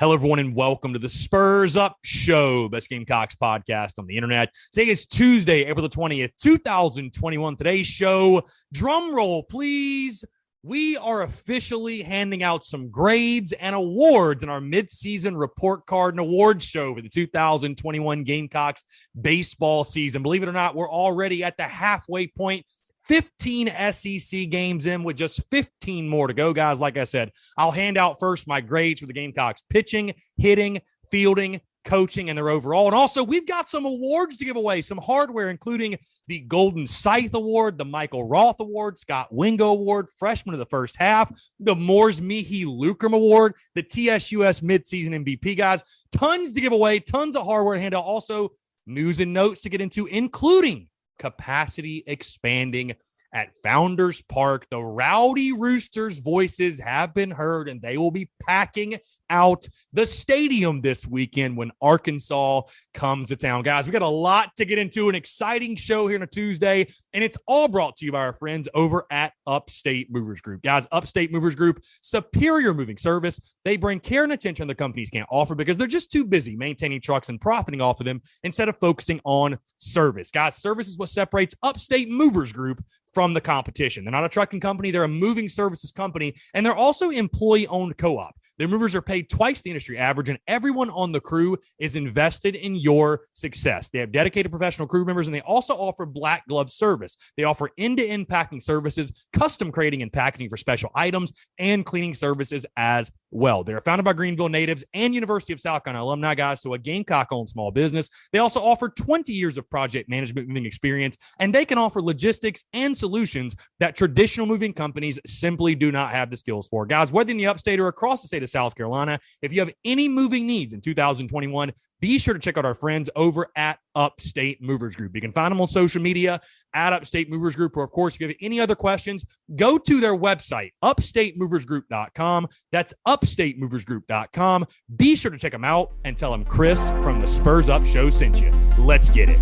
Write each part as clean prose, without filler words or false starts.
Hello, everyone, and welcome to the Spurs Up Show, best Gamecocks podcast on the internet. Today is Tuesday, April the 20th, 2021. Today's show, drum roll, please. We are officially handing out some grades and awards in our mid-season report card and awards show for the 2021 Gamecocks baseball season. Believe it or not, we're already at the halfway point. 15 SEC games in with just 15 more to go, guys. Like I said, I'll hand out first my grades for the Gamecocks pitching, hitting, fielding, coaching, and their overall. And also, we've got some awards to give away, some hardware, including the Golden Scythe Award, the Michael Roth Award, Scott Wingo Award, Freshman of the First Half, the Moores Mihi Lucrum Award, the TSUS Mid-Season MVP, guys. Tons to give away, tons of hardware to hand out. Also, news and notes to get into, including capacity expanding at Founders Park. The Rowdy Roosters' voices have been heard, and they will be packing out the stadium this weekend when Arkansas comes to town. Guys, we got a lot to get into, an exciting show here on a Tuesday, and it's all brought to you by our friends over at Upstate Movers Group. Guys, Upstate Movers Group, superior moving service. They bring care and attention the companies can't offer because they're just too busy maintaining trucks and profiting off of them instead of focusing on service. Guys, service is what separates Upstate Movers Group from the competition. They're not a trucking company. They're a moving services company, and they're also employee-owned co-op. Their movers are paid twice the industry average, and everyone on the crew is invested in your success. They have dedicated professional crew members, and they also offer black glove service. They offer end-to-end packing services, custom crating and packaging for special items, and cleaning services as well. They're founded by Greenville natives and University of South Carolina alumni, guys, so a Gamecock-owned small business. They also offer 20 years of project management moving experience, and they can offer logistics and solutions that traditional moving companies simply do not have the skills for. Guys, whether in the upstate or across the state of South Carolina, if you have any moving needs in 2021, be sure to check out our friends over at Upstate Movers Group. You can find them on social media at Upstate Movers Group, or of course, if you have any other questions, go to their website, upstatemoversgroup.com. That's upstatemoversgroup.com. Be sure to check them out and tell them Chris from the Spurs Up Show sent you. Let's get it.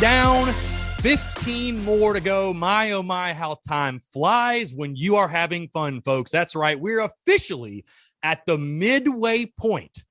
Down, 15 more to go. My, oh my, how time flies when you are having fun, folks. That's right. We're officially at the midway point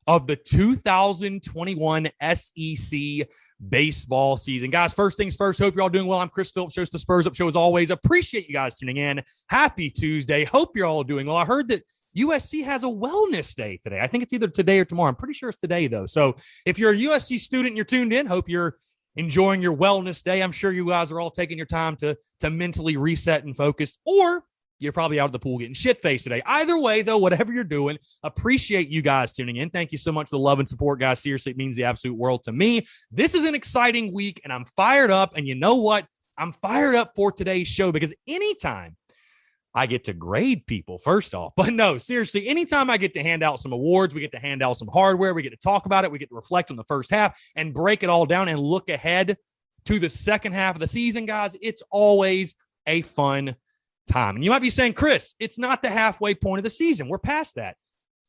of the 2021 SEC baseball season. Guys, first things first, hope you're all doing well. I'm Chris Phillips, host of the Spurs Up Show as always. Appreciate you guys tuning in. Happy Tuesday. Hope you're all doing well. I heard that USC has a wellness day today. I think it's either today or tomorrow. I'm pretty sure it's today, though. So if you're a USC student and you're tuned in, hope you're enjoying your wellness day. I'm sure you guys are all taking your time to mentally reset and focus, or you're probably out of the pool getting shit-faced today. Either way, though, whatever you're doing, appreciate you guys tuning in. Thank you so much for the love and support, guys. Seriously, it means the absolute world to me. This is an exciting week, and I'm fired up. And you know what? I'm fired up for today's show because anytime I get to grade people, first off. But no, seriously, anytime I get to hand out some awards, we get to hand out some hardware, we get to talk about it, we get to reflect on the first half and break it all down and look ahead to the second half of the season, guys, it's always a fun time. And you might be saying, Chris, it's not the halfway point of the season. We're past that.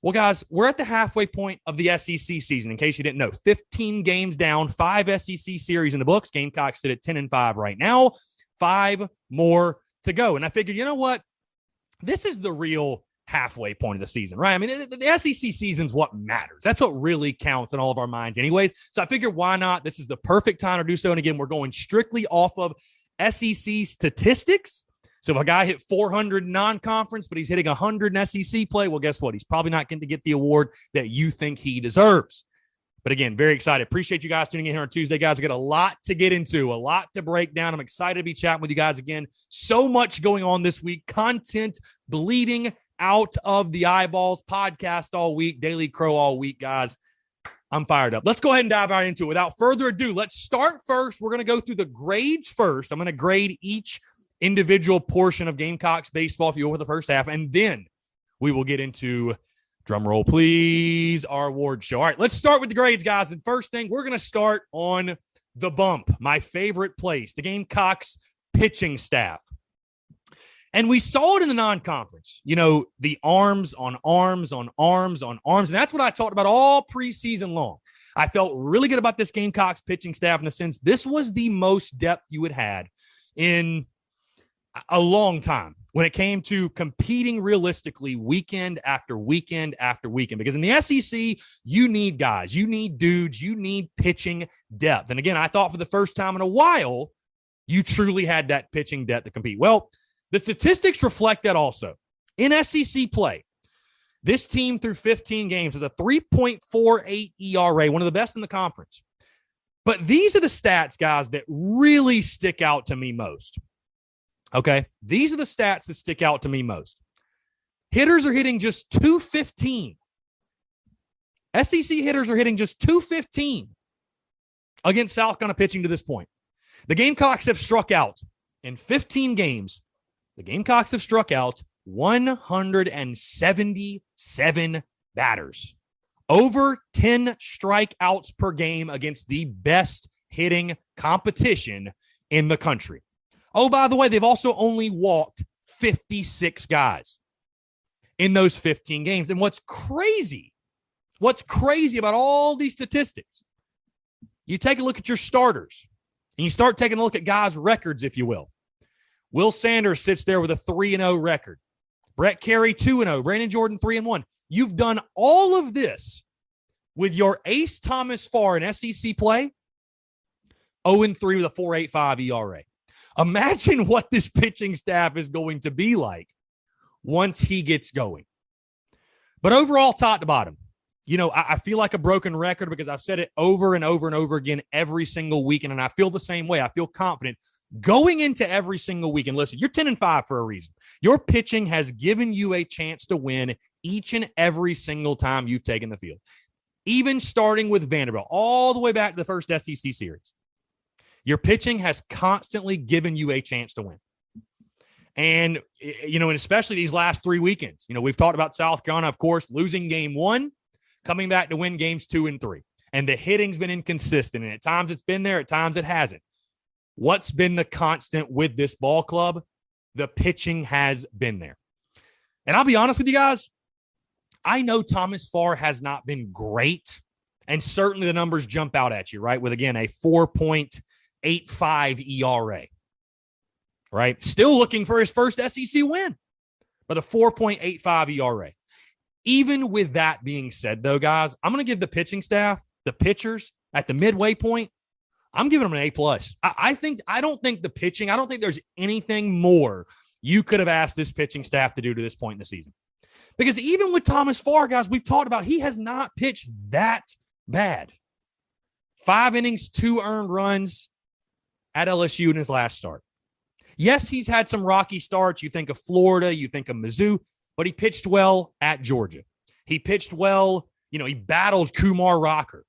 Well, guys, we're at the halfway point of the SEC season, in case you didn't know. 15 games down, 5 SEC series in the books. Gamecocks sit at 10-5 right now. 5 more to go. And I figured, you know what? This is the real halfway point of the season, right? I mean, the SEC season's what matters. That's what really counts in all of our minds anyways. So I figured, why not? This is the perfect time to do so. And again, we're going strictly off of SEC statistics. So if a guy hit 400 non-conference, but he's hitting 100 in SEC play, well, guess what? He's probably not going to get the award that you think he deserves. But again, very excited. Appreciate you guys tuning in here on Tuesday, guys. I got a lot to get into, a lot to break down. I'm excited to be chatting with you guys again. So much going on this week. Content bleeding out of the eyeballs, podcast all week, Daily Crow all week, guys. I'm fired up. Let's go ahead and dive right into it. Without further ado, let's start first. We're going to go through the grades first. I'm going to grade each individual portion of Gamecocks baseball for you over the first half, and then we will get into, drum roll please, our award show. All right, let's start with the grades, guys. And first thing, we're going to start on the bump, my favorite place, the Gamecocks pitching staff. And we saw it in the non-conference, the arms on arms on arms on arms. And that's what I talked about all preseason long. I felt really good about this Gamecocks pitching staff in the sense this was the most depth you had had in a long time when it came to competing realistically weekend after weekend after weekend. Because in the SEC, you need guys, you need dudes, you need pitching depth. And again, I thought for the first time in a while, you truly had that pitching depth to compete. Well, the statistics reflect that also. In SEC play, this team through 15 games has a 3.48 ERA, one of the best in the conference. But these are the stats, guys, that really stick out to me most. Okay? These are the stats that stick out to me most. Hitters are hitting just 215. SEC hitters are hitting just 215 against South Carolina pitching to this point. The Gamecocks have struck out in 15 games. The Gamecocks have struck out 177 batters. Over 10 strikeouts per game against the best hitting competition in the country. Oh, by the way, they've also only walked 56 guys in those 15 games. And what's crazy about all these statistics, you take a look at your starters and you start taking a look at guys' records, if you will. Will Sanders sits there with a 3-0 record. Brett Carey, 2-0. Brandon Jordan, 3-1. You've done all of this with your ace Thomas Farr in SEC play, 0-3 with a 4.85 ERA. Imagine what this pitching staff is going to be like once he gets going. But overall, top to bottom, I feel like a broken record because I've said it over and over and over again every single weekend, and I feel the same way. I feel confident going into every single week. And listen, you're 10-5 for a reason. Your pitching has given you a chance to win each and every single time you've taken the field. Even starting with Vanderbilt, all the way back to the first SEC series. Your pitching has constantly given you a chance to win. And, and especially these last 3 weekends. We've talked about South Carolina, of course, losing game 1, coming back to win games 2 and 3. And the hitting's been inconsistent. And at times it's been there, at times it hasn't. What's been the constant with this ball club? The pitching has been there. And I'll be honest with you guys, I know Thomas Farr has not been great, and certainly the numbers jump out at you, right? With, again, a 4.85 ERA, right? Still looking for his first SEC win, but a 4.85 ERA. Even with that being said, though, guys, I'm going to give the pitching staff, the pitchers at the midway point, I'm giving them an A+. I don't think the pitching, I don't think there's anything more you could have asked this pitching staff to do to this point in the season. Because even with Thomas Farr, guys, we've talked about, he has not pitched that bad. 5 innings, 2 earned runs at LSU in his last start. Yes, he's had some rocky starts. You think of Florida, you think of Mizzou, but he pitched well at Georgia. He pitched well, he battled Kumar Rocker.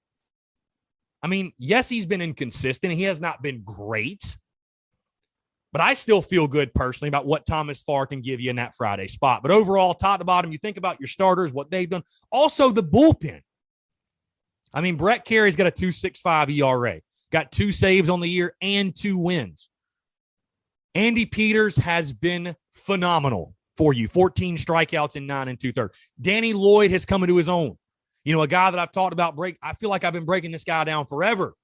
I mean, yes, he's been inconsistent. He has not been great. But I still feel good personally about what Thomas Farr can give you in that Friday spot. But overall, top to bottom, you think about your starters, what they've done. Also, the bullpen. I mean, Brett Carey's got a 2.65 ERA. Got 2 saves on the year and 2 wins. Andy Peters has been phenomenal for you. 14 strikeouts in 9 2/3. Danny Lloyd has come into his own. A guy that I've talked about I feel like I've been breaking this guy down forever.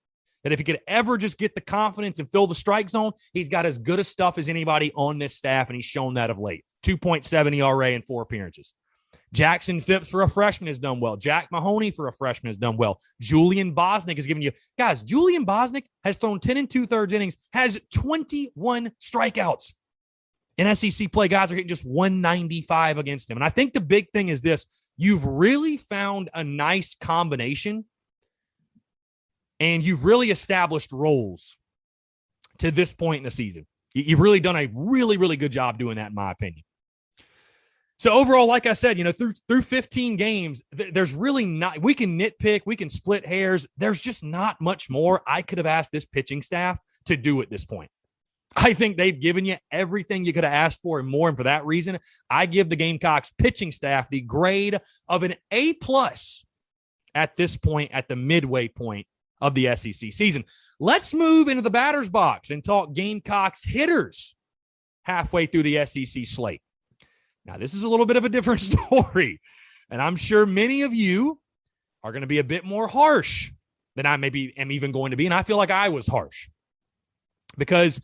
That if he could ever just get the confidence and fill the strike zone, he's got as good a stuff as anybody on this staff, and he's shown that of late. 2.7 ERA in 4 appearances. Jackson Phipps for a freshman has done well. Jack Mahoney for a freshman has done well. Julian Bosnick has given you – guys, Julian Bosnick has thrown 10 2/3 innings, has 21 strikeouts. In SEC play, guys are hitting just 195 against him. And I think the big thing is this. You've really found a nice combination, and you've really established roles to this point in the season. You've really done a really, really good job doing that, in my opinion. So overall, like I said, through 15 games, there's really not, we can nitpick, we can split hairs. There's just not much more I could have asked this pitching staff to do at this point. I think they've given you everything you could have asked for and more. And for that reason, I give the Gamecocks pitching staff the grade of an A+ at this point, at the midway point of the SEC season. Let's move into the batter's box and talk Gamecocks hitters halfway through the SEC slate. Now, this is a little bit of a different story, and I'm sure many of you are going to be a bit more harsh than I maybe am even going to be, and I feel like I was harsh. Because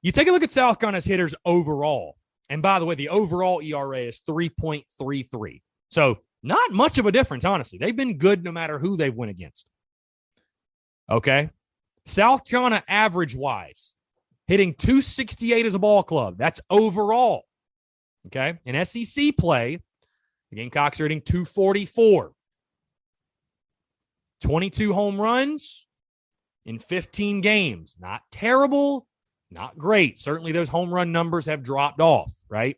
you take a look at South Carolina's hitters overall, and by the way, the overall ERA is 3.33. So not much of a difference, honestly. They've been good no matter who they've went against. Okay? South Carolina average-wise, hitting 268 as a ball club. That's overall. Okay? In SEC play, the Gamecocks are hitting 244. 22 home runs in 15 games. Not terrible, not great. Certainly those home run numbers have dropped off, right?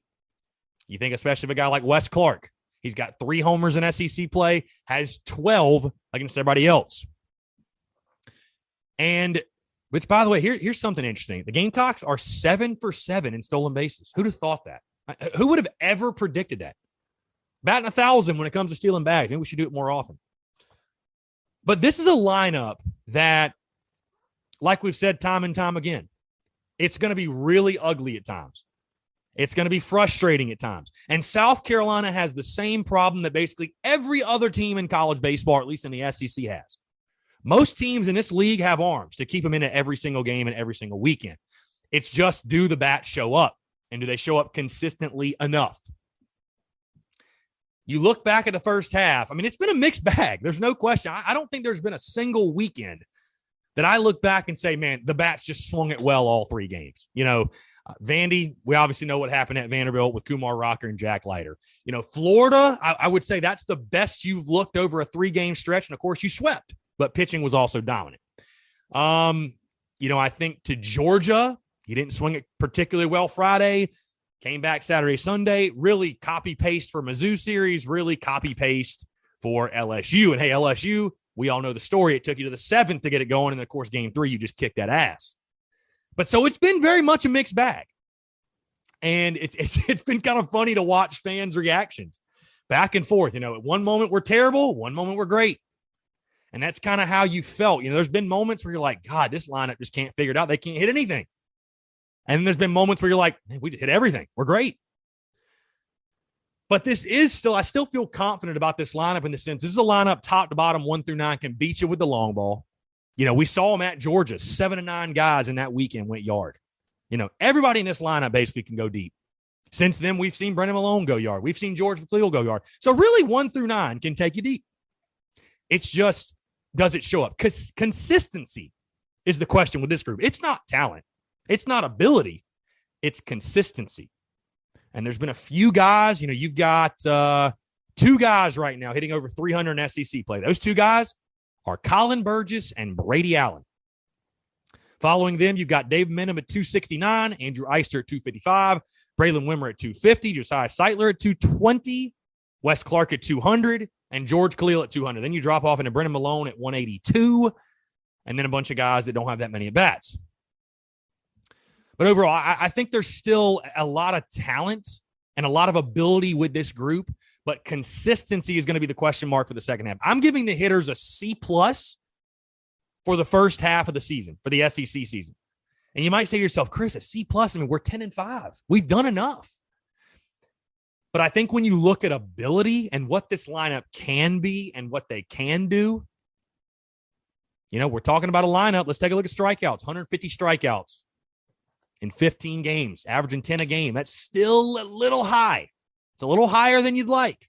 You think especially of a guy like Wes Clark. He's got 3 homers in SEC play, has 12 against everybody else. And, which, by the way, here's something interesting. The Gamecocks are 7 for 7 in stolen bases. Who'd have thought that? Who would have ever predicted that? Batting 1,000 when it comes to stealing bags. Maybe we should do it more often. But this is a lineup that, like we've said time and time again, it's going to be really ugly at times. It's going to be frustrating at times. And South Carolina has the same problem that basically every other team in college baseball, at least in the SEC, has. Most teams in this league have arms to keep them in at every single game and every single weekend. It's just, do the bats show up? And do they show up consistently enough? You look back at the first half. I mean, it's been a mixed bag. There's no question. I don't think there's been a single weekend that I look back and say, man, the bats just swung it well all 3 games. Vandy, we obviously know what happened at Vanderbilt with Kumar Rocker and Jack Leiter. Florida, I would say that's the best you've looked over a 3-game stretch. And, of course, you swept, but pitching was also dominant. I think to Georgia, you didn't swing it particularly well Friday. Came back Saturday, Sunday. Really copy-paste for Mizzou series. Really copy-paste for LSU. And, hey, LSU, we all know the story. It took you to the 7th to get it going. And, of course, game 3, you just kicked that ass. But so it's been very much a mixed bag. And it's been kind of funny to watch fans' reactions back and forth. At one moment we're terrible, one moment we're great. And that's kind of how you felt. There's been moments where you're like, God, this lineup just can't figure it out. They can't hit anything. And then there's been moments where you're like, man, we just hit everything. We're great. But this is still, I still feel confident about this lineup in the sense this is a lineup top to bottom, 1 through 9, can beat you with the long ball. We saw them at Georgia. 7 of 9 guys in that weekend went yard. Everybody in this lineup basically can go deep. Since then, we've seen Brendan Malone go yard. We've seen George McLeod go yard. So really 1 through 9 can take you deep. It's just, does it show up? Because consistency is the question with this group. It's not talent. It's not ability. It's consistency. And there's been a few guys, you've got 2 guys right now hitting over 300 in SEC play. Those 2 guys are Colin Burgess and Brady Allen. Following them, you've got Dave Minham at 269, Andrew Eister at 255, Braylon Wimmer at 250, Josiah Seitler at 220, Wes Clark at 200, and George Khalil at 200. Then you drop off into Brendan Malone at 182, and then a bunch of guys that don't have that many at-bats. But overall, I think there's still a lot of talent and a lot of ability with this group, but consistency is going to be the question mark for the second half. I'm giving the hitters a C+ for the first half of the season, for the SEC season. And you might say to yourself, Chris, a C+, I mean, we're 10-5. We've done enough. But I think when you look at ability and what this lineup can be and what they can do, we're talking about a lineup. Let's take a look at strikeouts, 150 strikeouts in 15 games, averaging 10 a game. That's still a little high. It's a little higher than you'd like.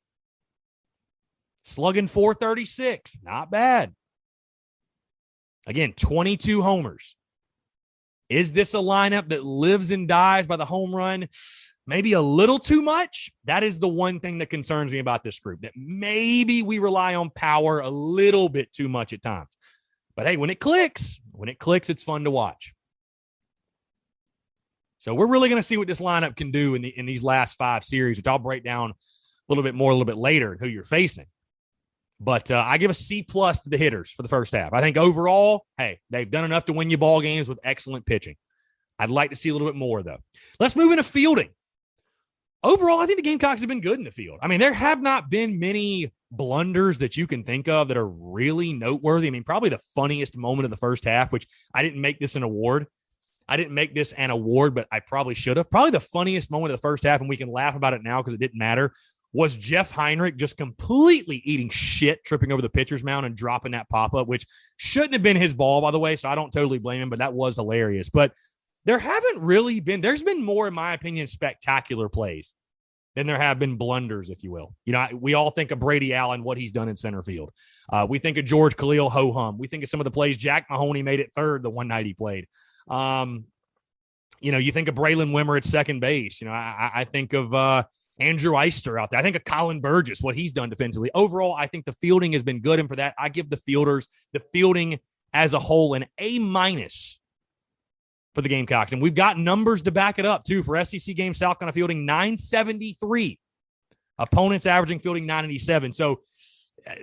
Slugging 436, not bad. Again, 22 homers. Is this a lineup that lives and dies by the home run? Maybe a little too much. That is the one thing that concerns me about this group, that maybe we rely on power a little bit too much at times. But hey, when it clicks, it's fun to watch. So we're really going to see what this lineup can do in these last 5 series, which I'll break down a little bit more a little bit later and who you're facing. But I give a C+ to the hitters for the first half. I think overall, hey, they've done enough to win you ball games with excellent pitching. I'd like to see a little bit more, though. Let's move into fielding. Overall, I think the Gamecocks have been good in the field. I mean, there have not been many blunders that you can think of that are really noteworthy. I mean, probably the funniest moment of the first half, which I didn't make this an award. But I probably should have. Probably the funniest moment of the first half, and we can laugh about it now because it didn't matter, was Jeff Heinrich just completely eating shit, tripping over the pitcher's mound and dropping that pop-up, which shouldn't have been his ball, by the way, so I don't totally blame him, but that was hilarious. But there's been more, in my opinion, spectacular plays than there have been blunders, if you will. You know, we all think of Brady Allen, what he's done in center field. We think of George Khalil ho-hum. We think of some of the plays Jack Mahoney made at third the one night he played. You know, you think of Braylon Wimmer at second base. You know, I think of Andrew Eister out there. I think of Colin Burgess, what he's done defensively. Overall, I think the fielding has been good, and for that, I give the fielding as a whole, an A- for the Gamecocks. And we've got numbers to back it up, too. For SEC Games South Carolina fielding, 973. Opponents averaging fielding 987. So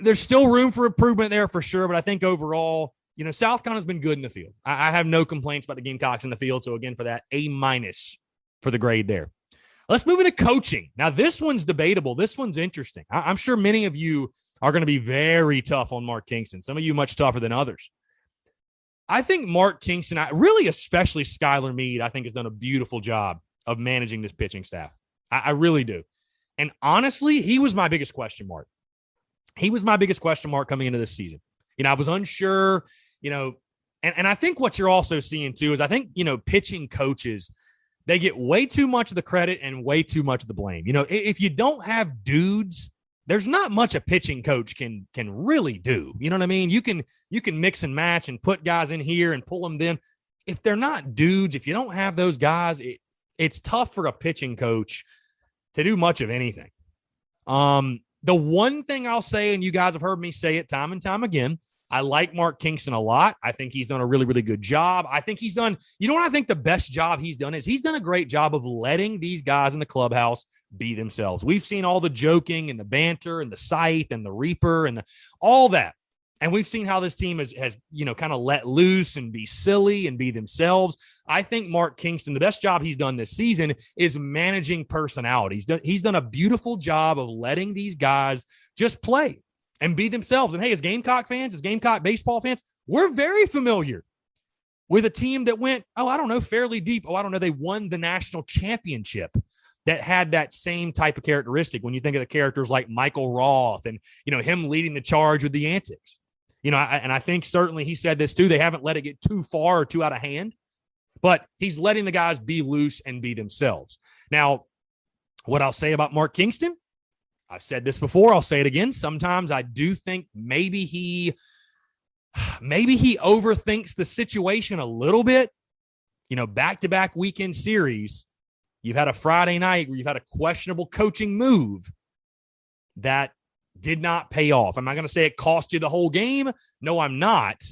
there's still room for improvement there for sure, but I think overall, you know, South Carolina's been good in the field. I have no complaints about the Gamecocks in the field. So, again, for that, A- for the grade there. Let's move into coaching. Now, this one's debatable. This one's interesting. I'm sure many of you are going to be very tough on Mark Kingston. Some of you much tougher than others. I think Mark Kingston, really especially Skylar Meade, I think has done a beautiful job of managing this pitching staff. I really do. And honestly, he was my biggest question mark. He was my biggest question mark coming into this season. You know, I was unsure, you know, and I think what you're also seeing too is I think, you know, pitching coaches, they get way too much of the credit and way too much of the blame. You know, if you don't have dudes, there's not much a pitching coach can really do. You know what I mean? You can mix and match and put guys in here and pull them then. If they're not dudes, if you don't have those guys, it's tough for a pitching coach to do much of anything. The one thing I'll say, and you guys have heard me say it time and time again, I like Mark Kingston a lot. I think he's done a really, really good job. I think he's done, you know what I think the best job he's done is he's done a great job of letting these guys in the clubhouse be themselves. We've seen all the joking and the banter and the scythe and the reaper and all that. And we've seen how this team has you know, kind of let loose and be silly and be themselves. I think Mark Kingston, the best job he's done this season is managing personalities. He's done a beautiful job of letting these guys just play and be themselves. And hey, as Gamecock fans, as Gamecock baseball fans, we're very familiar with a team that went, fairly deep. They won the national championship that had that same type of characteristic. When you think of the characters like Michael Roth and, you know, him leading the charge with the antics, you know, and I think certainly he said this too. They haven't let it get too far or too out of hand, but he's letting the guys be loose and be themselves. Now, what I'll say about Mark Kingston, I've said this before, I'll say it again. Sometimes I do think maybe he overthinks the situation a little bit. You know, back-to-back weekend series, you've had a Friday night where you've had a questionable coaching move that did not pay off. Am I going to say it cost you the whole game? No, I'm not.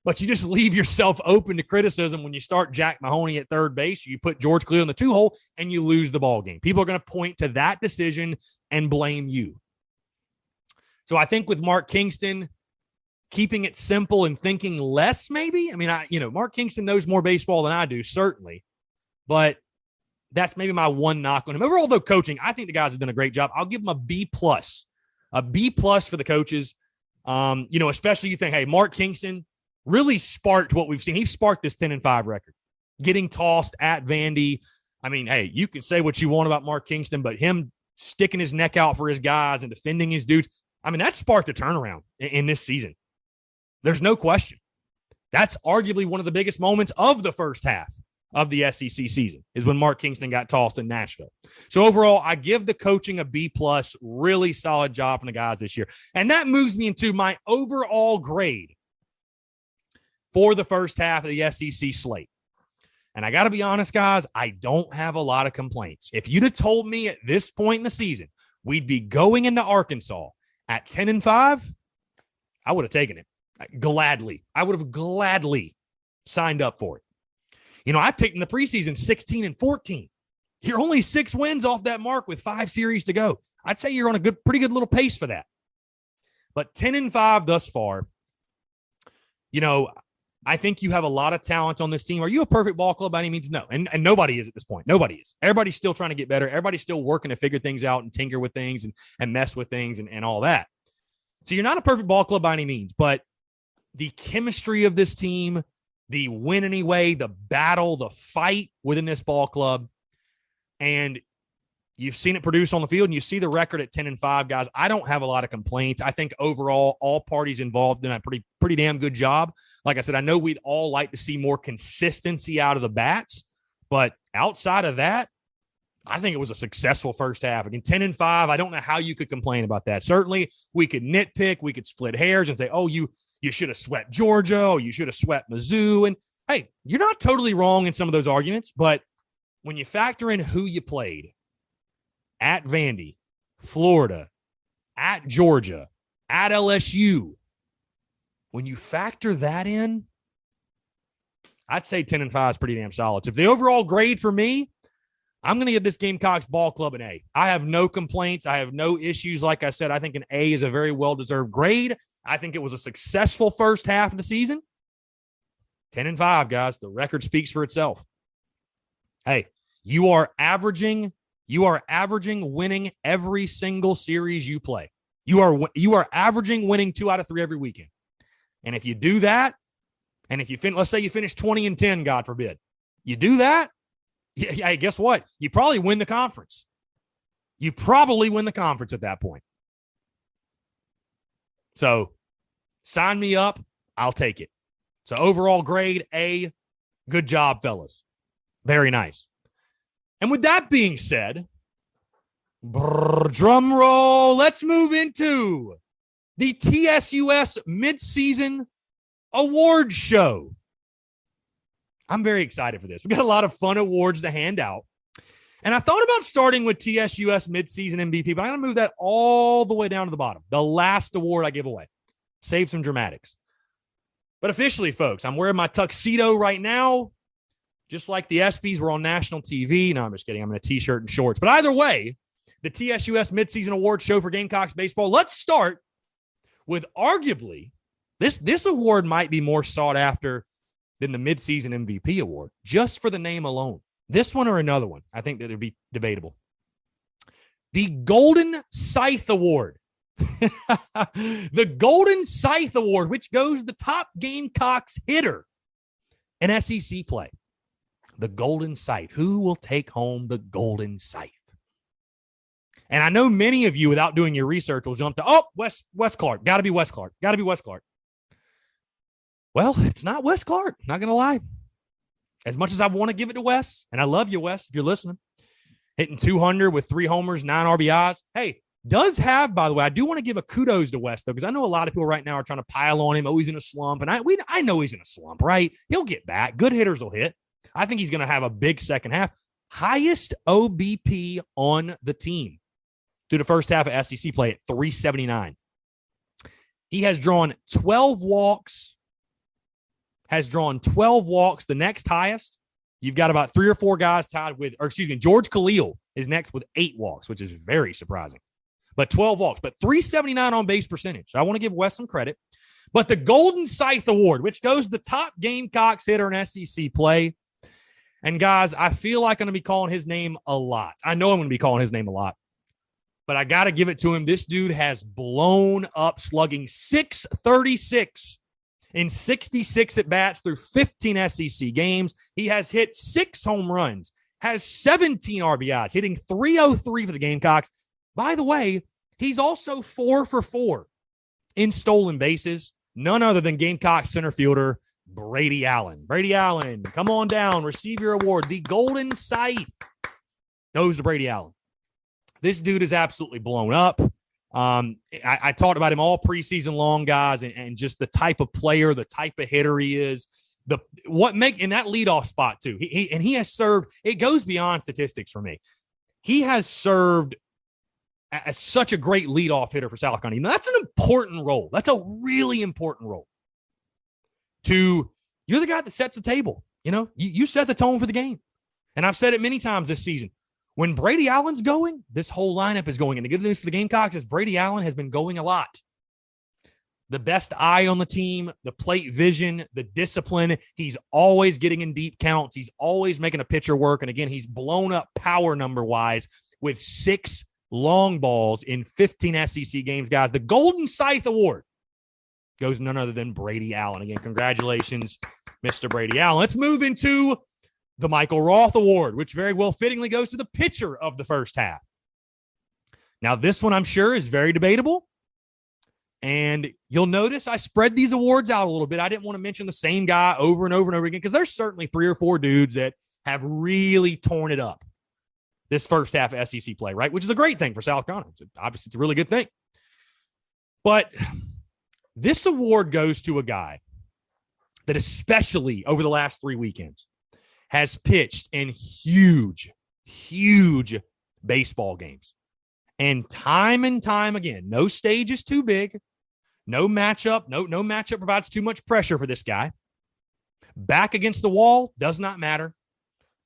But you just leave yourself open to criticism when you start Jack Mahoney at third base, you put George Khalil in the 2-hole, and you lose the ball game. People are going to point to that decision and blame you. So I think with Mark Kingston, keeping it simple and thinking less, maybe. I mean, Mark Kingston knows more baseball than I do, certainly. But that's maybe my one knock on him. Overall, though, coaching, I think the guys have done a great job. I'll give them a B+. A B+ for the coaches. Especially you think, hey, Mark Kingston really sparked what we've seen. He sparked this 10-5 record, getting tossed at Vandy. I mean, hey, you can say what you want about Mark Kingston, but him sticking his neck out for his guys and defending his dudes, I mean, that sparked a turnaround in this season. There's no question. That's arguably one of the biggest moments of the first half of the SEC season is when Mark Kingston got tossed in Nashville. So overall, I give the coaching a B+, really solid job from the guys this year. And that moves me into my overall grade for the first half of the SEC slate. And I got to be honest, guys, I don't have a lot of complaints. If you'd have told me at this point in the season, we'd be going into Arkansas at 10-5, I would have taken it gladly. I would have gladly signed up for it. I picked in the preseason 16-14. You're only 6 wins off that mark with 5 series to go. I'd say you're on a pretty good little pace for that. But 10-5 thus far, I think you have a lot of talent on this team. Are you a perfect ball club by any means? No. And nobody is at this point. Nobody is. Everybody's still trying to get better. Everybody's still working to figure things out and tinker with things and mess with things and all that. So you're not a perfect ball club by any means, but the chemistry of this team, the win anyway, the battle, the fight within this ball club, and you've seen it produce on the field, and you see the record at 10-5, guys. I don't have a lot of complaints. I think overall, all parties involved did a pretty damn good job. Like I said, I know we'd all like to see more consistency out of the bats, but outside of that, I think it was a successful first half. Again, 10-5, I don't know how you could complain about that. Certainly, we could nitpick, we could split hairs and say, oh, you should have swept Georgia, or you should have swept Mizzou. And, hey, you're not totally wrong in some of those arguments, but when you factor in who you played, at Vandy, Florida, at Georgia, at LSU, when you factor that in, I'd say 10-5 is pretty damn solid. So if the overall grade for me, I'm going to give this Gamecocks ball club an A. I have no complaints. I have no issues. Like I said, I think an A is a very well-deserved grade. I think it was a successful first half of the season. 10-5, guys. The record speaks for itself. Hey, you are averaging winning every single series you play. You are averaging winning 2 out of 3 every weekend. And if you do that, and if you let's say you finish 20-10, God forbid, you do that, yeah, guess what? You probably win the conference. You probably win the conference at that point. So sign me up. I'll take it. So overall grade A. Good job, fellas. Very nice. And with that being said, drum roll, let's move into the TSUS Mid-Season Awards Show. I'm very excited for this. We've got a lot of fun awards to hand out. And I thought about starting with TSUS Mid-Season MVP, but I'm going to move that all the way down to the bottom. The last award I give away. Save some dramatics. But officially, folks, I'm wearing my tuxedo right now. Just like the ESPYs were on national TV. No, I'm just kidding. I'm in a T-shirt and shorts. But either way, the TSUS Mid-Season Awards Show for Gamecocks baseball. Let's start with arguably, this award might be more sought after than the Mid-Season MVP Award, just for the name alone. This one or another one, I think that would be debatable. The Golden Scythe Award. The Golden Scythe Award, which goes to the top Gamecocks hitter in SEC play. The Golden Scythe. Who will take home the Golden Scythe? And I know many of you, without doing your research, will jump to, Wes Clark. Got to be Wes Clark. Got to be Wes Clark. Well, it's not Wes Clark. Not going to lie. As much as I want to give it to Wes, and I love you, Wes, if you're listening, hitting 200 with 3 homers, 9 RBIs. Hey, does have, by the way, I do want to give a kudos to Wes, though, because I know a lot of people right now are trying to pile on him. Oh, he's in a slump. And I know he's in a slump, right? He'll get back. Good hitters will hit. I think he's going to have a big second half. Highest OBP on the team through the first half of SEC play at 379. He has drawn 12 walks. The next highest, you've got about 3 or 4 guys tied with, George Khalil is next with 8 walks, which is very surprising. But 12 walks, but 379 on base percentage. So I want to give Wes some credit. But the Golden Scythe Award, which goes to the top Gamecocks hitter in SEC play. And guys, I feel like I'm going to be calling his name a lot. I know I'm going to be calling his name a lot. But I got to give it to him. This dude has blown up, slugging .636 in 66 at-bats through 15 SEC games. He has hit 6 home runs, has 17 RBIs, hitting .303 for the Gamecocks. By the way, he's also 4 for 4 in stolen bases. None other than Gamecocks center fielder Brady Allen. Brady Allen, come on down, receive your award. The Golden Scythe goes to Brady Allen. This dude is absolutely blown up. I talked about him all preseason long, guys, and just the type of player, the type of hitter he is. In that leadoff spot too. He has served. It goes beyond statistics for me. He has served as such a great leadoff hitter for South Carolina. Now, that's an important role. That's a really important role. You're the guy that sets the table. You set the tone for the game. And I've said it many times this season. When Brady Allen's going, this whole lineup is going. And the good news for the Gamecocks is Brady Allen has been going a lot. The best eye on the team, the plate vision, the discipline. He's always getting in deep counts. He's always making a pitcher work. And again, he's blown up power number-wise with 6 long balls in 15 SEC games, guys. The Golden Scythe Award goes to none other than Brady Allen. Again, congratulations, Mr. Brady Allen. Let's move into the Michael Roth Award, which very well fittingly goes to the pitcher of the first half. Now, this one I'm sure is very debatable. And you'll notice I spread these awards out a little bit. I didn't want to mention the same guy over and over and over again because there's certainly 3 or 4 dudes that have really torn it up this first half of SEC play, right? Which is a great thing for South Carolina. Obviously, it's a really good thing. But this award goes to a guy that especially over the last 3 weekends has pitched in huge, huge baseball games. And time again, no stage is too big. No matchup provides too much pressure for this guy. Back against the wall does not matter.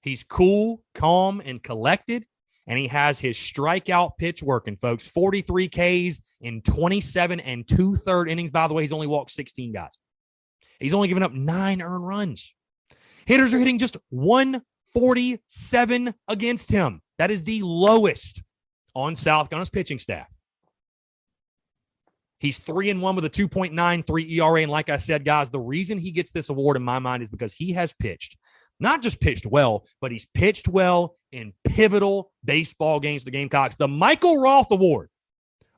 He's cool, calm, and collected, and he has his strikeout pitch working, folks. 43 Ks in 27 and 2/3 innings. By the way, he's only walked 16 guys. He's only given up 9 earned runs. Hitters are hitting just 147 against him. That is the lowest on South Carolina's pitching staff. He's 3-1 with a 2.93 ERA. And like I said, guys, the reason he gets this award in my mind is because he has pitched, not just pitched well, but he's pitched well in pivotal baseball games for the Gamecocks. The Michael Roth Award,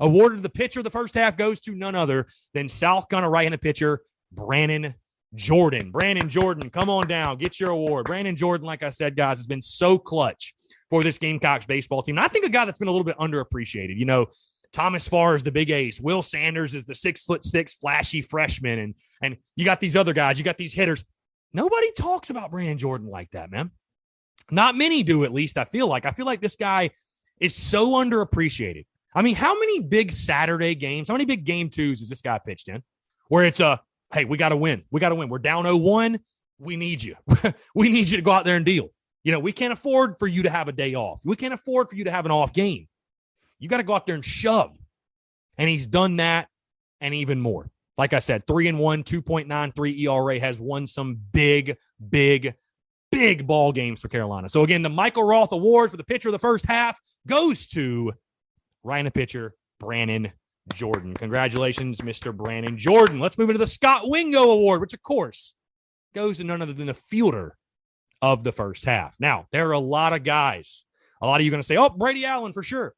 awarded to the pitcher of the first half, goes to none other than South Carolina right-handed pitcher Brandon Jordan. Brandon Jordan, come on down. Get your award. Brandon Jordan, like I said, guys, has been so clutch for this Gamecocks baseball team. And I think a guy that's been a little bit underappreciated. Thomas Farr is the big ace. Will Sanders is the 6'6" flashy freshman. And you got these other guys. You got these hitters. Nobody talks about Brandon Jordan like that, man. Not many do, at least, I feel like. I feel like this guy is so underappreciated. I mean, how many big Saturday games, how many big game twos has this guy pitched in? Where it's hey, we got to win. We got to win. We're down 0-1. We need you. We need you to go out there and deal. We can't afford for you to have a day off. We can't afford for you to have an off game. You got to go out there and shove. And he's done that and even more. Like I said, 3-1, 2.93 ERA, has won some big ball games for Carolina. So again, the Michael Roth Award for the pitcher of the first half goes to right-handed pitcher Brandon Jordan. Congratulations, Mr. Brandon Jordan. Let's move into the Scott Wingo Award, which of course goes to none other than the fielder of the first half. Now, there are a lot of guys. A lot of you are going to say, Brady Allen for sure.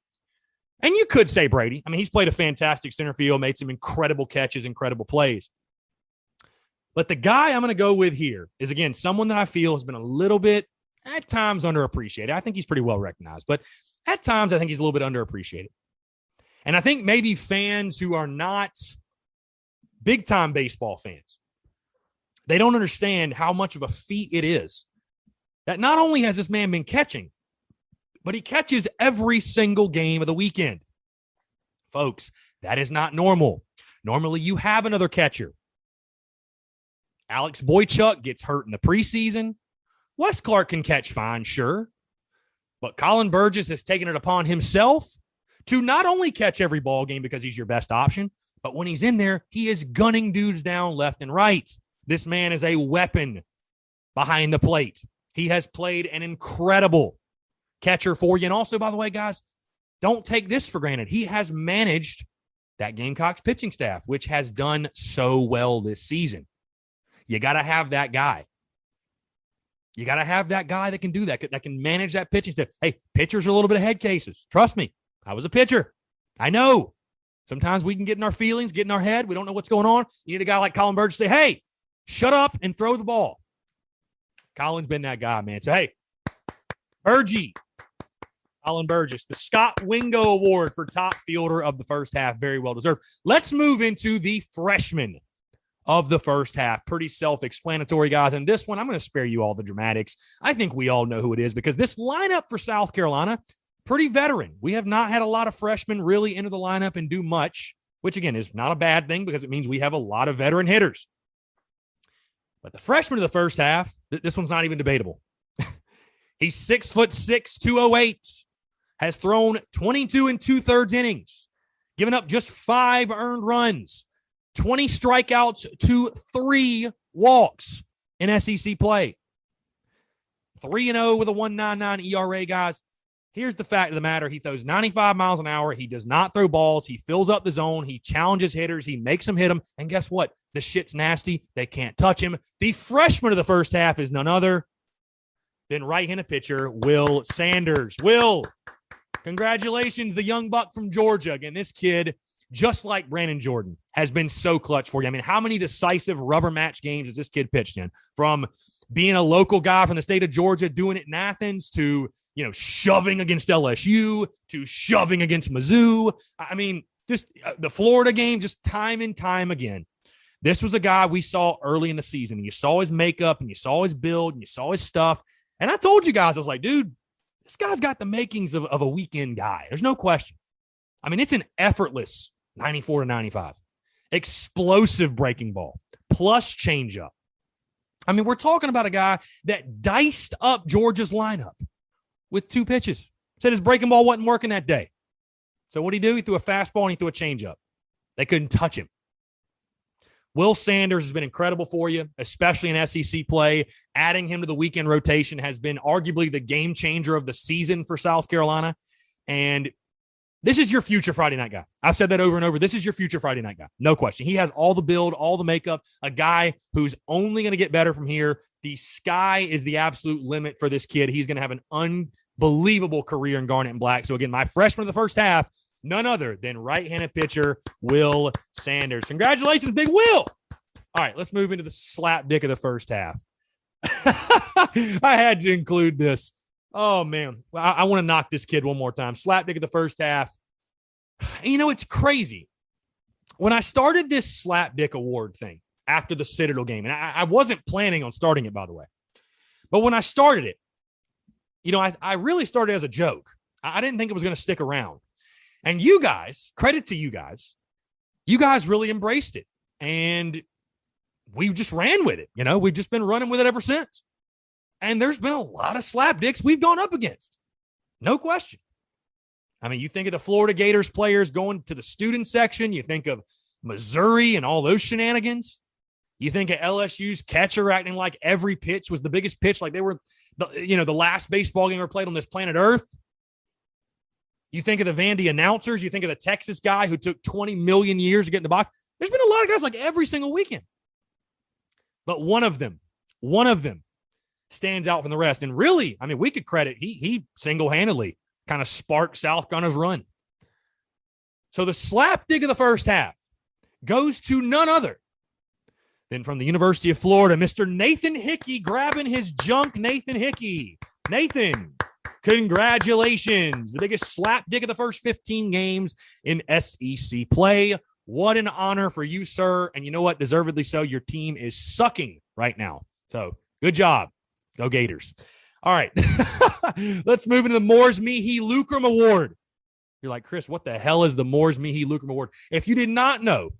And you could say Brady. I mean, he's played a fantastic center field, made some incredible catches, incredible plays. But the guy I'm going to go with here is, again, someone that I feel has been a little bit, at times, underappreciated. I think he's pretty well recognized, but at times I think he's a little bit underappreciated. And I think maybe fans who are not big-time baseball fans, they don't understand how much of a feat it is that not only has this man been catching, but he catches every single game of the weekend. Folks, that is not normal. Normally, you have another catcher. Alex Boychuk gets hurt in the preseason. Wes Clark can catch fine, sure. But Colin Burgess has taken it upon himself to not only catch every ball game because he's your best option, but when he's in there, he is gunning dudes down left and right. This man is a weapon behind the plate. He has played an incredible catcher for you. And also, by the way, guys, don't take this for granted. He has managed that Gamecocks pitching staff, which has done so well this season. You got to have that guy. You got to have that guy that can do that can manage that pitching staff. Hey, pitchers are a little bit of head cases. Trust me, I was a pitcher. I know. Sometimes we can get in our feelings, get in our head. We don't know what's going on. You need a guy like Colin Burgess to say, hey, shut up and throw the ball. Colin's been that guy, man. So, hey, Burgie. Colin Burgess, the Scott Wingo Award for top fielder of the first half. Very well deserved. Let's move into the freshman of the first half. Pretty self-explanatory, guys. And this one, I'm going to spare you all the dramatics. I think we all know who it is because this lineup for South Carolina, pretty veteran. We have not had a lot of freshmen really enter the lineup and do much, which, again, is not a bad thing because it means we have a lot of veteran hitters. But the freshman of the first half This one's not even debatable. He's 6'6", 208, has thrown 22 2/3 innings, given up just 5 earned runs, 20 strikeouts to 3 walks in SEC play. 3-0 with a 1.99 ERA, guys. Here's the fact of the matter. He throws 95 miles an hour. He does not throw balls. He fills up the zone. He challenges hitters. He makes them hit them. And guess what? The shit's nasty. They can't touch him. The freshman of the first half is none other than right-handed pitcher Will Sanders. Will, congratulations, the young buck from Georgia. Again, this kid, just like Brandon Jordan, has been so clutch for you. I mean, how many decisive rubber match games has this kid pitched in? From being a local guy from the state of Georgia, doing it in Athens, to shoving against LSU, to shoving against Mizzou. I mean, just the Florida game, just time and time again. This was a guy we saw early in the season. You saw his makeup, and you saw his build, and you saw his stuff. And I told you guys, I was like, dude, this guy's got the makings of a weekend guy. There's no question. I mean, it's an effortless 94 to 95. Explosive breaking ball, plus changeup. I mean, we're talking about a guy that diced up Georgia's lineup with 2 pitches. Said his breaking ball wasn't working that day. So what did he do? He threw a fastball and he threw a changeup. They couldn't touch him. Will Sanders has been incredible for you, especially in SEC play. Adding him to the weekend rotation has been arguably the game changer of the season for South Carolina. And this is your future Friday night guy. I've said that over and over. This is your future Friday night guy. No question. He has all the build, all the makeup, a guy who's only going to get better from here. The sky is the absolute limit for this kid. He's going to have an unbelievable career in Garnet and Black. So again, my freshman of the first half, none other than right-handed pitcher Will Sanders. Congratulations, Big Will. All right, let's move into the slapdick of the first half. I had to include this. Oh, man. I want to knock this kid one more time. Slapdick of the first half. And it's crazy. When I started this Slapdick Award thing after the Citadel game, and I wasn't planning on starting it, by the way, but when I started it, I really started as a joke. I didn't think it was going to stick around. And you guys, credit to you guys really embraced it. And we just ran with it. We've just been running with it ever since. And there's been a lot of slapdicks we've gone up against. No question. I mean, you think of the Florida Gators players going to the student section. You think of Missouri and all those shenanigans. You think of LSU's catcher acting like every pitch was the biggest pitch, like they were the last baseball game ever played on this planet Earth. You think of the Vandy announcers. You think of the Texas guy who took 20 million years to get in the box. There's been a lot of guys like every single weekend. But one of them stands out from the rest. And really, I mean, we could credit, he single-handedly kind of sparked South Carolina's run. So the slapdick of the first half goes to none other than from the University of Florida, Mr. Nathan Hickey, grabbing his junk. Nathan Hickey. Nathan, congratulations. The biggest slapdick of the first 15 games in SEC play. What an honor for you, sir. And you know what? Deservedly so. Your team is sucking right now. So good job. Go Gators. All right. Let's move into the Moores Mehe Lucrum Award. You're like, Chris, what the hell is the Moores Mehe Lucrum Award? If you did not know,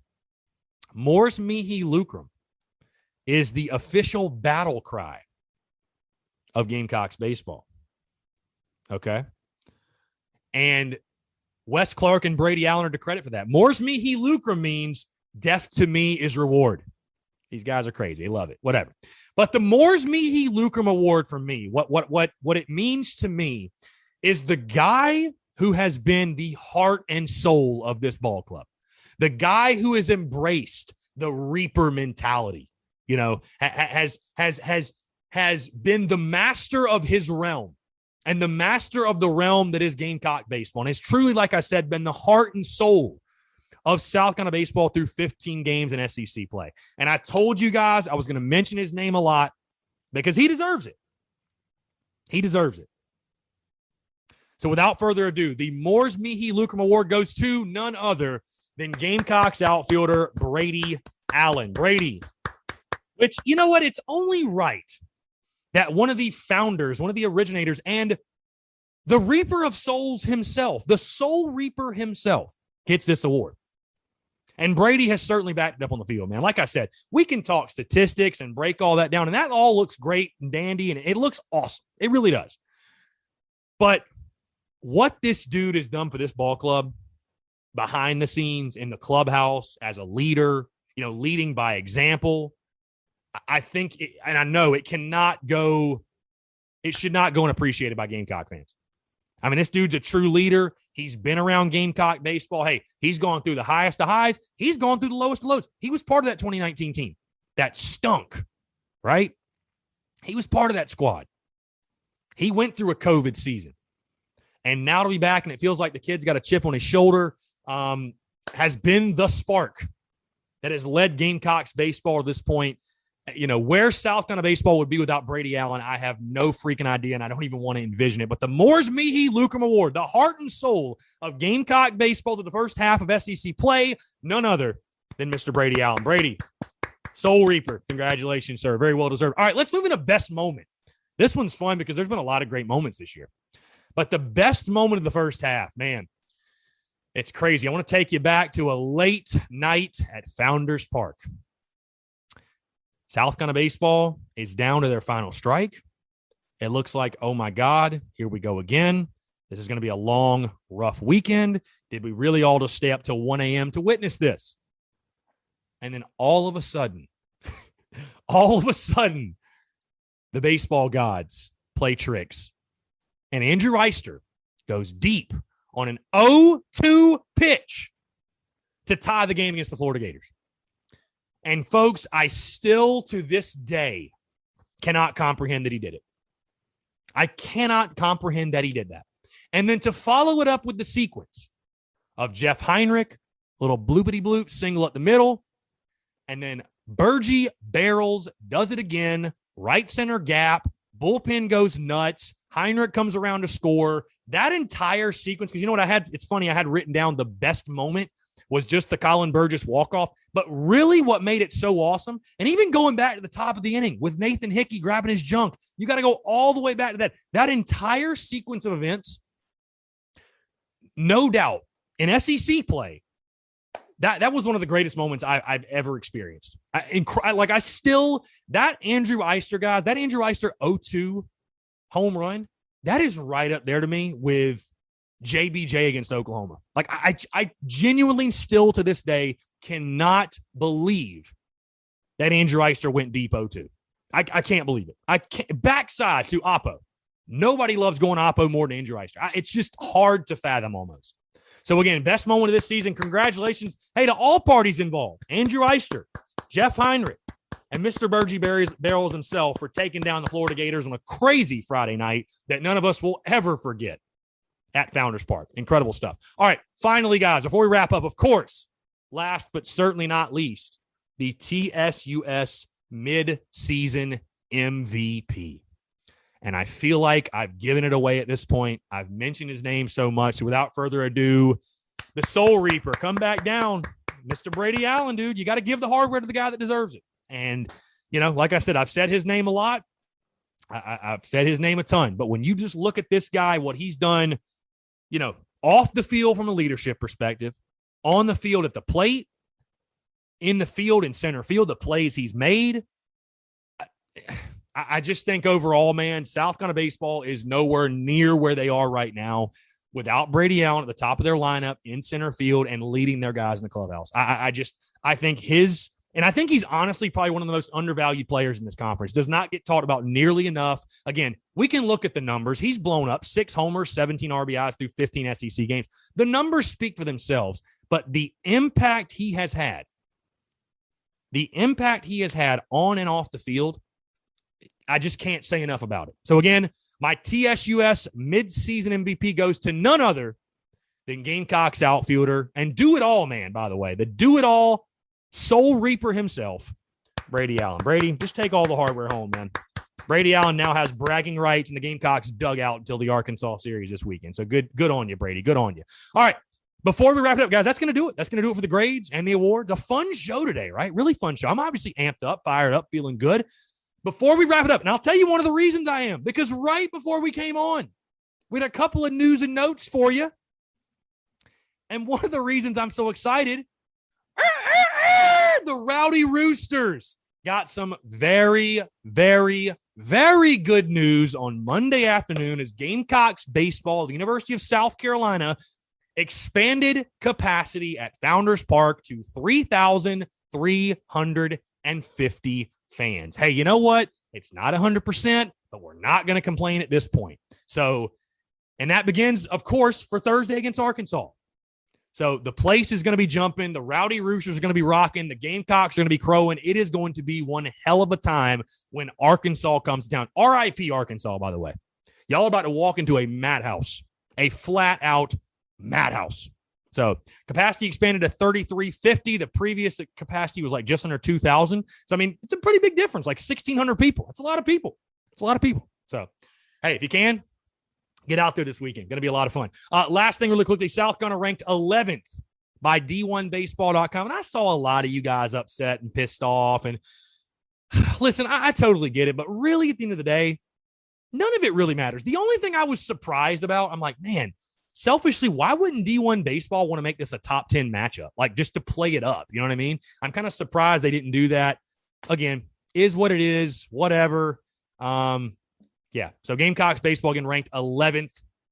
Moores Mehe Lucrum is the official battle cry of Gamecocks baseball. Okay? And Wes Clark and Brady Allen are to credit for that. Moores Mehe Lucrum means death to me is reward. These guys are crazy. They love it. Whatever. But the Moores Mehe Lucrum Award for me, what it means to me is the guy who has been the heart and soul of this ball club. The guy who has embraced the Reaper mentality, has been the master of his realm and the master of the realm that is Gamecock baseball. And has truly, like I said, been the heart and soul of South Carolina baseball through 15 games in SEC play. And I told you guys I was going to mention his name a lot because he deserves it. He deserves it. So without further ado, the Moores Mehe Lucrum Award goes to none other than Gamecocks outfielder Brady Allen. Brady, which, you know what? It's only right that one of the founders, one of the originators, and the Reaper of Souls himself, the Soul Reaper himself, gets this award. And Brady has certainly backed it up on the field, man. Like I said, we can talk statistics and break all that down, and that all looks great and dandy, and it looks awesome. It really does. But what this dude has done for this ball club behind the scenes in the clubhouse as a leader, leading by example, I think, and I know it should not go unappreciated by Gamecock fans. I mean, this dude's a true leader. He's been around Gamecock baseball. Hey, he's gone through the highest of highs. He's gone through the lowest of lows. He was part of that 2019 team that stunk, right? He was part of that squad. He went through a COVID season. And now to be back, and it feels like the kid's got a chip on his shoulder, has been the spark that has led Gamecocks baseball to this point. Where South Carolina baseball would be without Brady Allen, I have no freaking idea, and I don't even want to envision it. But the Moores Meehee Lucrum Award, the heart and soul of Gamecock baseball to the first half of SEC play, none other than Mr. Brady Allen. Brady, Soul Reaper, congratulations, sir. Very well deserved. All right, let's move into best moment. This one's fun because there's been a lot of great moments this year. But the best moment of the first half, man, it's crazy. I want to take you back to a late night at Founders Park. South Carolina baseball is down to their final strike. It looks like, oh my God, here we go again. This is going to be a long, rough weekend. Did we really all just stay up till 1 a.m. to witness this? And then all of a sudden, the baseball gods play tricks. And Andrew Eister goes deep on an 0-2 pitch to tie the game against the Florida Gators. And folks, I still to this day cannot comprehend that he did it. I cannot comprehend that he did that. And then to follow it up with the sequence of Jeff Heinrich, little bloopity bloop single up the middle, and then Burgie barrels, does it again, right center gap, bullpen goes nuts, Heinrich comes around to score. That entire sequence, because you know what I had? It's funny, I had written down the best moment was just the Colin Burgess walk-off. But really what made it so awesome, and even going back to the top of the inning with Nathan Hickey grabbing his junk, you got to go all the way back to that. That entire sequence of events, no doubt, in SEC play, that was one of the greatest moments I've ever experienced. That Andrew Eister, guys, that Andrew Eister 0-2 home run, that is right up there to me with JBJ against Oklahoma. Like, I genuinely still to this day cannot believe that Andrew Eister went deep 0-2. I can't believe it. I can't. Backside to Oppo. Nobody loves going Oppo more than Andrew Eister. It's just hard to fathom almost. So again, best moment of this season. Congratulations, hey, to all parties involved. Andrew Eister, Jeff Heinrich, and Mr. Burgie Barrels himself for taking down the Florida Gators on a crazy Friday night that none of us will ever forget at Founders Park. Incredible stuff. All right, finally, guys, before we wrap up, of course, last but certainly not least, the TSUS Mid-Season MVP. And I feel like I've given it away at this point. I've mentioned his name so much. So without further ado, the Soul Reaper, come back down. Mr. Brady Allen, dude, you got to give the hardware to the guy that deserves it. And, like I said, I've said his name a lot. I've said his name a ton. But when you just look at this guy, what he's done, off the field from a leadership perspective, on the field at the plate, in the field in center field, the plays he's made, I just think overall, man, South Carolina baseball is nowhere near where they are right now without Brady Allen at the top of their lineup in center field and leading their guys in the clubhouse. I think he's honestly probably one of the most undervalued players in this conference. Does not get talked about nearly enough. Again, we can look at the numbers. He's blown up 6 homers, 17 RBIs through 15 SEC games. The numbers speak for themselves, but the impact he has had on and off the field, I just can't say enough about it. So again, my TSUS Mid-Season MVP goes to none other than Gamecocks outfielder and do-it-all man, by the way. The do-it-all Soul Reaper himself, Brady Allen. Brady, just take all the hardware home, man. Brady Allen now has bragging rights in the Gamecocks dugout until the Arkansas series this weekend. So good on you, Brady. Good on you. All right. Before we wrap it up, guys, that's going to do it. That's going to do it for the grades and the awards. A fun show today, right? Really fun show. I'm obviously amped up, fired up, feeling good. Before we wrap it up, and I'll tell you one of the reasons I am, because right before we came on, we had a couple of news and notes for you. And one of the reasons I'm so excited, The Rowdy Roosters got some very, very, very good news on Monday afternoon as Gamecocks baseball at the University of South Carolina expanded capacity at Founders Park to 3,350 fans. Hey, you know what? It's not 100%, but we're not going to complain at this point. So, and that begins, of course, for Thursday against Arkansas. So the place is going to be jumping. The Rowdy Roosters are going to be rocking. The Gamecocks are going to be crowing. It is going to be one hell of a time when Arkansas comes down. R.I.P. Arkansas, by the way. Y'all are about to walk into a madhouse, a flat-out madhouse. So capacity expanded to 3,350. The previous capacity was like just under 2,000. So, I mean, it's a pretty big difference, like 1,600 people. That's a lot of people. It's a lot of people. So, hey, if you can, get out there this weekend. Going to be a lot of fun. Last thing really quickly, South Carolina ranked 11th by D1Baseball.com. And I saw a lot of you guys upset and pissed off. And listen, I totally get it. But really, at the end of the day, none of it really matters. The only thing I was surprised about, I'm like, man, selfishly, why wouldn't D1 Baseball want to make this a top 10 matchup? Like, just to play it up. You know what I mean? I'm kind of surprised they didn't do that. Again, is what it is. Whatever. Yeah, so Gamecocks baseball getting ranked 11th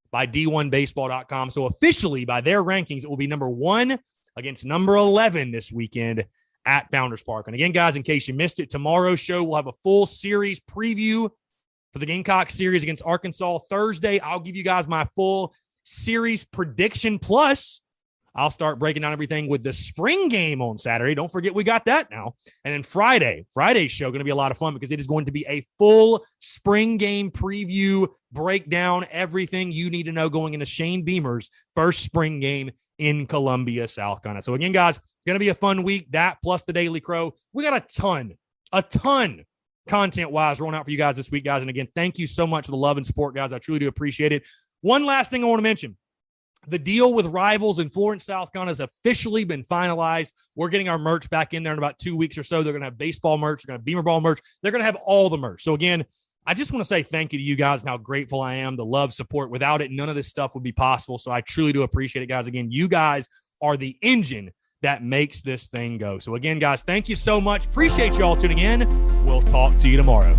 by D1Baseball.com. So officially, by their rankings, it will be number 1 against number 11 this weekend at Founders Park. And again, guys, in case you missed it, tomorrow's show will have a full series preview for the Gamecocks series against Arkansas. Thursday, I'll give you guys my full series prediction. Plus, I'll start breaking down everything with the spring game on Saturday. Don't forget we got that now. And then Friday's show going to be a lot of fun because it is going to be a full spring game preview, breakdown, everything you need to know going into Shane Beamer's first spring game in Columbia, South Carolina. So again, guys, going to be a fun week. That plus the Daily Crow. We got a ton content-wise rolling out for you guys this week, guys. And again, thank you so much for the love and support, guys. I truly do appreciate it. One last thing I want to mention. The deal with Rivals in Florence, South Carolina has officially been finalized. We're getting our merch back in there in about 2 weeks or so. They're going to have baseball merch. They're going to have Beamer Ball merch. They're going to have all the merch. So, again, I just want to say thank you to you guys and how grateful I am, the love, support. Without it, none of this stuff would be possible. So I truly do appreciate it, guys. Again, you guys are the engine that makes this thing go. So, again, guys, thank you so much. Appreciate you all tuning in. We'll talk to you tomorrow.